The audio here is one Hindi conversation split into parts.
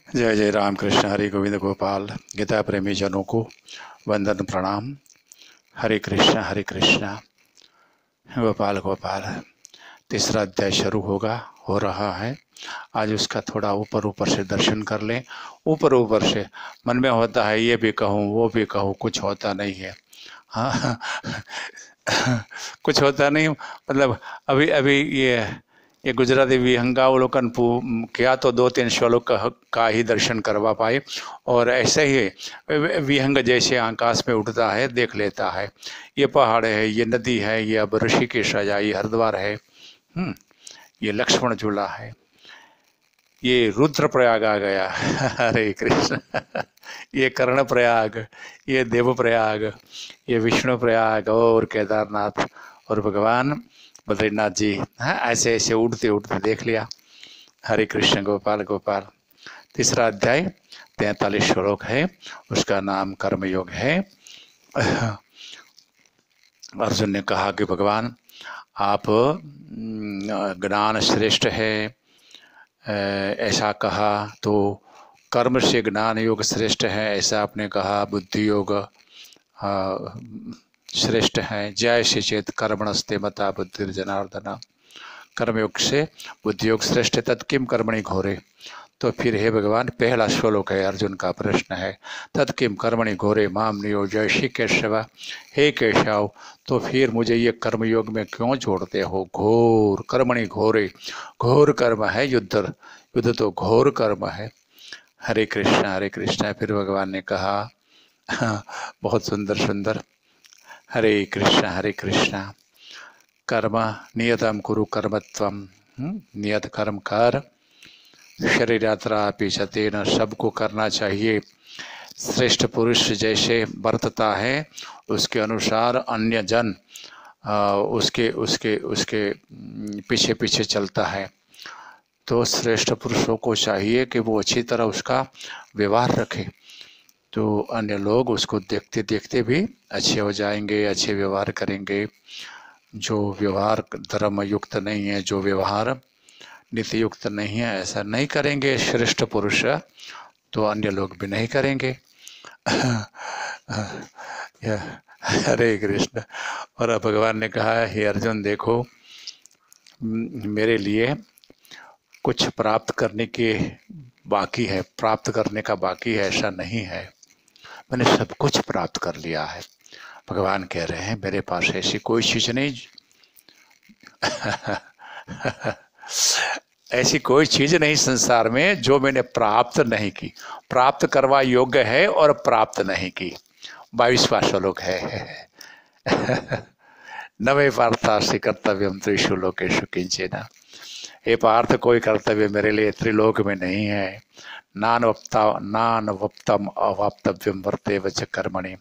जय जय राम कृष्ण हरि गोविंद गोपाल। गीता प्रेमी जनों को वंदन प्रणाम। हरे कृष्ण गोपाल गोपाल। तीसरा अध्याय शुरू हो रहा है। आज उसका थोड़ा ऊपर ऊपर से दर्शन कर लें। ऊपर ऊपर से मन में होता है ये भी कहूँ वो भी कहूँ, कुछ होता नहीं है। हाँ कुछ होता नहीं, मतलब अभी अभी ये गुजराती विहंगावलोकन किया तो 2-3 श्लोक का ही दर्शन करवा पाए। और ऐसे ही विहंग जैसे आकाश में उड़ता है देख लेता है। ये पहाड़ है, ये नदी है, ये अब ऋषिकेश राजा, ये हरिद्वार है, ये लक्ष्मण झूला है, ये रुद्रप्रयाग आ गया हरे कृष्ण ये कर्णप्रयाग, ये देवप्रयाग, ये विष्णु प्रयाग और केदारनाथ और भगवान बद्रीनाथ जी। हाँ, ऐसे ऐसे उड़ते उड़ते देख लिया। हरे कृष्ण गोपाल गोपाल। तीसरा अध्याय 43 श्लोक है, उसका नाम कर्मयोग है। अर्जुन ने कहा कि भगवान आप ज्ञान श्रेष्ठ है, ऐसा कहा तो कर्म से ज्ञान योग श्रेष्ठ है, ऐसा आपने कहा बुद्धि योग श्रेष्ठ है। जय से चेत कर्मणस्ते मता बुद्धि जनार्दन। कर्मयोग से बुद्धि योग श्रेष्ठ है, तत्किम कर्मणि घोरे। तो फिर हे भगवान, पहला श्लोक है, अर्जुन का प्रश्न है, तत्किम कर्मणि घोरे माम नियोजय श्री केशव। हे केशव, तो फिर मुझे ये कर्मयोग में क्यों जोड़ते हो? घोर कर्मणि घोरे, घोर कर्म है युद्ध, युद्ध तो घोर कर्म है। हरे कृष्णा। फिर भगवान ने कहा बहुत सुंदर सुंदर, हरे कृष्णा कर्म नियतम कुरु कर्मत्वम। नियत कर्म कर, शरीर यात्रा पीछते न, सबको करना चाहिए। श्रेष्ठ पुरुष जैसे बरतता है उसके अनुसार अन्य जन उसके उसके उसके पीछे पीछे चलता है। तो श्रेष्ठ पुरुषों को चाहिए कि वो अच्छी तरह उसका व्यवहार रखे, तो अन्य लोग उसको देखते देखते भी अच्छे हो जाएंगे, अच्छे व्यवहार करेंगे। जो व्यवहार धर्म युक्त नहीं है, जो व्यवहार नीति युक्त नहीं है, ऐसा नहीं करेंगे श्रेष्ठ पुरुष, तो अन्य लोग भी नहीं करेंगे। हरे कृष्ण। और अब भगवान ने कहा, हे अर्जुन देखो, मेरे लिए कुछ प्राप्त करने के बाकी है, प्राप्त करने का बाकी है ऐसा नहीं है, मैंने सब कुछ प्राप्त कर लिया है। भगवान कह रहे हैं मेरे पास ऐसी कोई चीज नहीं ऐसी कोई चीज नहीं संसार में जो मैंने प्राप्त नहीं की। प्राप्त करवा योग्य है और प्राप्त नहीं की। 22वां श्लोक है नवे पार्थास्ति कर्तव्यम त्रिषु लोकेषु किंचन। हे पार्थ, कोई कर्तव्य मेरे लिए त्रिलोक में नहीं है। नान वप्तम अवाप्तव्यम वर्ते वच कर्मणि।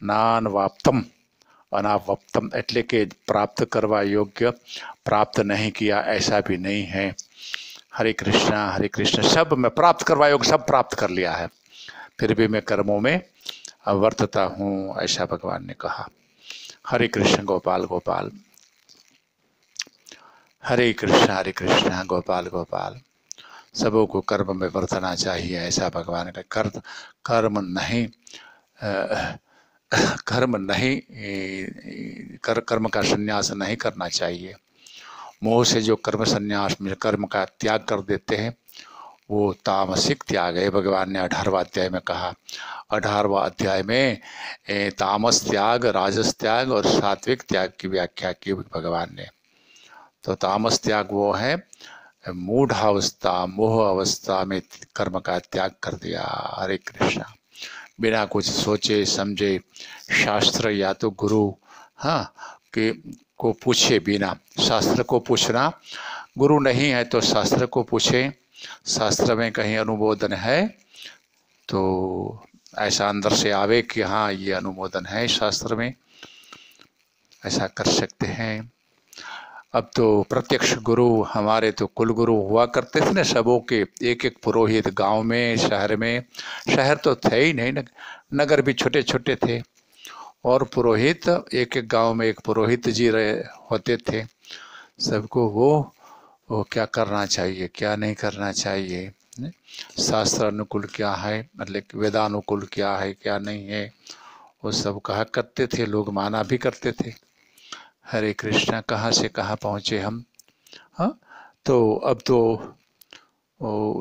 नान वाप्तम अनावप्तम, એટલે કે प्राप्त करवा योग्य प्राप्त नहीं किया ऐसा भी नहीं है। हरे कृष्णा। सब मैं प्राप्त करवा योग्य सब प्राप्त कर लिया है, फिर भी मैं कर्मों में वर्तता हूँ, ऐसा भगवान ने कहा। हरे कृष्ण गोपाल गोपाल। हरे कृष्ण गोपाल गोपाल। सबों को कर्म में वर्तना चाहिए, ऐसा भगवान का। कर्म नहीं कर्म का संन्यास नहीं करना चाहिए। मोह से जो कर्म संन्यास में कर्म का त्याग कर देते हैं वो तामसिक त्याग है। भगवान ने 18वां अध्याय में कहा। 18वां अध्याय में तामस त्याग, राजस त्याग और सात्विक त्याग की व्याख्या की भगवान ने। तो तामस त्याग वो है मूढ़ अवस्था, मोह अवस्था में कर्म का त्याग कर दिया। हरे कृष्णा। बिना कुछ सोचे समझे शास्त्र या तो गुरु के को पूछे बिना, शास्त्र को पूछना, गुरु नहीं है तो शास्त्र को पूछे। शास्त्र में कहीं अनुमोदन है तो ऐसा अंदर से आवे कि हाँ ये अनुमोदन है शास्त्र में, ऐसा कर सकते हैं। अब तो प्रत्यक्ष गुरु, हमारे तो कुल गुरु हुआ करते थे ना सबों के, एक एक पुरोहित गांव में, शहर में। शहर तो थे ही नहीं, नगर भी छोटे छोटे थे, और पुरोहित एक एक गांव में एक पुरोहित जी रहे होते थे। सबको वो क्या करना चाहिए क्या नहीं करना चाहिए शास्त्र अनुकूल क्या है, मतलब वेदानुकूल क्या है क्या नहीं है, वो सब कहा करते थे, लोग माना भी करते थे। हरे कृष्णा, कहाँ से कहाँ पहुँचे हम। हाँ, तो अब तो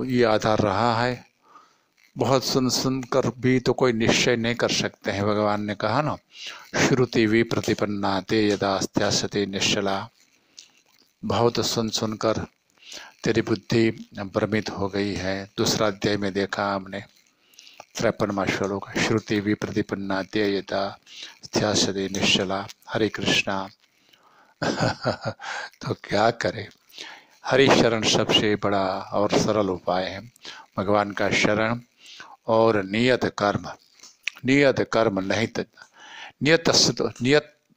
ये आधार रहा है। बहुत सुन कर भी तो कोई निश्चय नहीं कर सकते हैं। भगवान ने कहा ना, श्रुति विप्रतिपन्ना ते यदा स्त्यासते निश्चला। बहुत सुन कर तेरी बुद्धि भ्रमित हो गई है। दूसरा अध्याय में देखा हमने 53वां श्लोक, श्रुति विप्रतिपन्ना ते यदा स्त्यासते निश्चला। हरे कृष्णा। तो क्या करे, हरि शरण सबसे बड़ा और सरल उपाय है। भगवान का शरण और नियत कर्म। नियत कर्म नहीं तो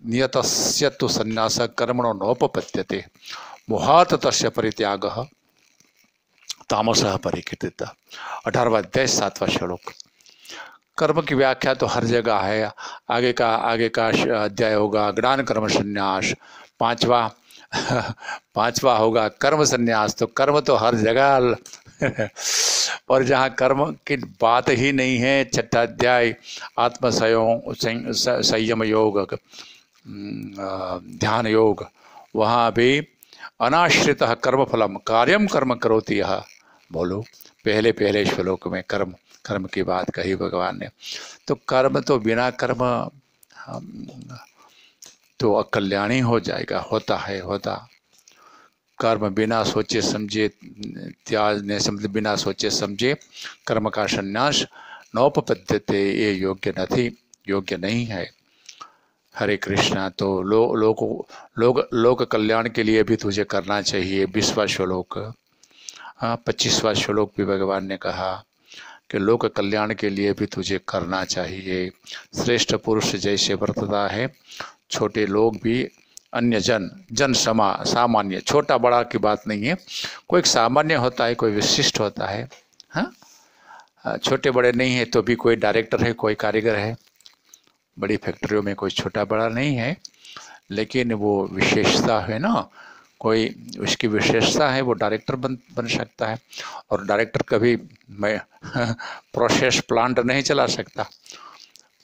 नियतस्य तो संन्यास कर्मणो नोपपद्यते मोहात् तस्य परित्यागः तामसः परिकीर्तितः। 18वां अध्याय 7वां श्लोक। कर्म की व्याख्या तो हर जगह है। आगे का अध्याय होगा ज्ञान कर्म संन्यास। पांचवा होगा कर्म संन्यास। तो कर्म तो हर जगह और जहाँ कर्म की बात ही नहीं है, छठा अध्याय संयम योग, ध्यान योग, वहाँ भी अनाश्रित कर्म फलम कार्यम कर्म करोति यह। बोलो, पहले श्लोक में कर्म की बात कही भगवान ने। तो कर्म तो बिना कर्म तो अकल्याणी हो जाएगा, होता कर्म बिना सोचे समझे त्यागने से, मतलब बिना सोचे समझे कर्म का संन्यास नौपपद्यते, ये योग्य नहीं है। हरे कृष्णा। तो लोक कल्याण के लिए भी तुझे करना चाहिए। 20वां श्लोक। हाँ, 25वां श्लोक भी भगवान ने कहा कि लोक कल्याण के लिए भी तुझे करना चाहिए। श्रेष्ठ पुरुष जैसे वर्तता है, छोटे लोग भी अन्य जन सामान्य, छोटा बड़ा की बात नहीं है। कोई सामान्य होता है, कोई विशिष्ट होता है। हाँ, छोटे बड़े नहीं है तो भी कोई डायरेक्टर है, कोई कारीगर है। बड़ी फैक्ट्रियों में कोई छोटा बड़ा नहीं है, लेकिन वो विशेषता है ना, कोई उसकी विशेषता है, वो डायरेक्टर बन सकता है। और डायरेक्टर कभी प्रोसेस प्लांट नहीं चला सकता।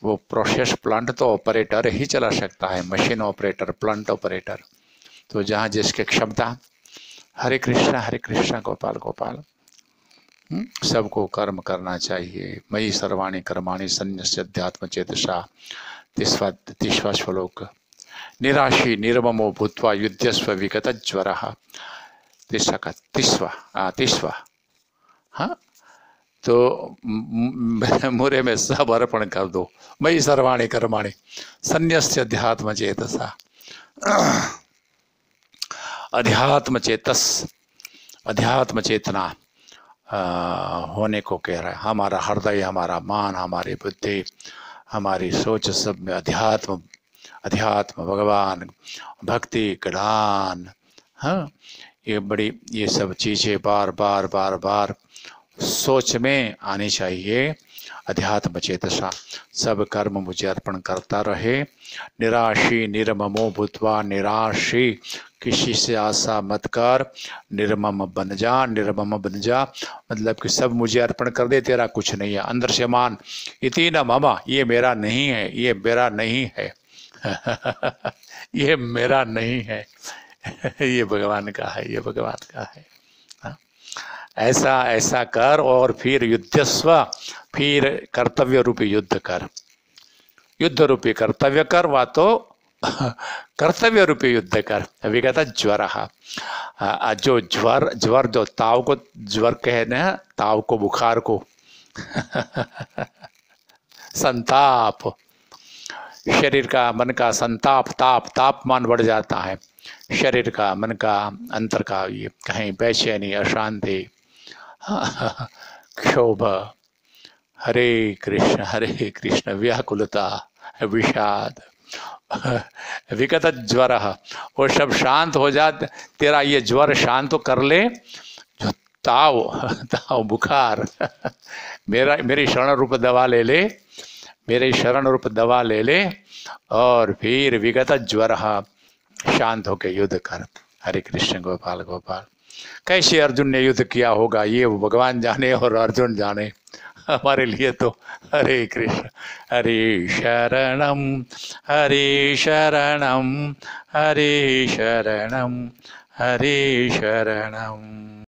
वो प्रोसेस प्लांट तो ऑपरेटर ही चला सकता है, मशीन ऑपरेटर, प्लांट ऑपरेटर। तो जहाँ जिसकी क्षमता। हरे कृष्णा गोपाल गोपाल। सबको कर्म करना चाहिए। मयि सर्वाणि कर्माणि सन्न्यस्य अध्यात्म चेतसा। 30वां श्लोक। निराशी निर्ममो भूत्वा युध्यस्व विगत ज्वरः। 30वां। हाँ, तो मुरे में सब अर्पण कर दो। मयि सर्वाणि कर्माणि सन्न्यस्य अध्यात्म चेतसा। अध्यात्म चेतना होने को कह रहा है। हमारा हृदय, हमारा मन, हमारी बुद्धि, हमारी सोच, सब में अध्यात्म भगवान, भक्ति, ज्ञान, हाँ, ये सब चीजें बार बार सोच में आनी चाहिए। अध्यात्म चेतसा। सब कर्म मुझे अर्पण करता रहे। निराशी निर्ममो भूत्वा। निराशी, किसी से आशा मत कर। निर्मम बन जा, मतलब कि सब मुझे अर्पण कर दे, तेरा कुछ नहीं है। अंदर से मान, इति न मम, ये मेरा नहीं है, ये मेरा नहीं है। ये मेरा नहीं है। ये भगवान का है, ये भगवान का है। ऐसा कर और फिर युद्धस्व, फिर कर्तव्य रूपी युद्ध कर। युद्ध रूपी कर्तव्य कर, वा तो कर्तव्य रूपी युद्ध कर। विगत ज्वर। जो ज्वर जो ताव को ज्वर कहने हैं, ताव को, बुखार को। संताप, शरीर का मन का संताप, तापमान बढ़ जाता है शरीर का, मन का, अंतर का। ये कहीं बेचैनी, अशांति, क्षोभ, हरे कृष्ण, व्याकुलता, विषाद, विगत ज्वर, वो सब शांत हो जाते। तेरा ये ज्वर शांत तो कर ले, जो ताव बुखार। मेरी शरण रूप दवा ले ले, मेरे शरण रूप दवा ले ले, और फिर विगत ज्वर शांत होके युद्ध कर। हरे कृष्ण गोपाल गोपाल। कैसे अर्जुन ने युद्ध किया होगा ये वो भगवान जाने और अर्जुन जाने। हमारे लिए तो हरे कृष्ण हरे शरणम हरे शरणम हरे शरणम हरे शरणम।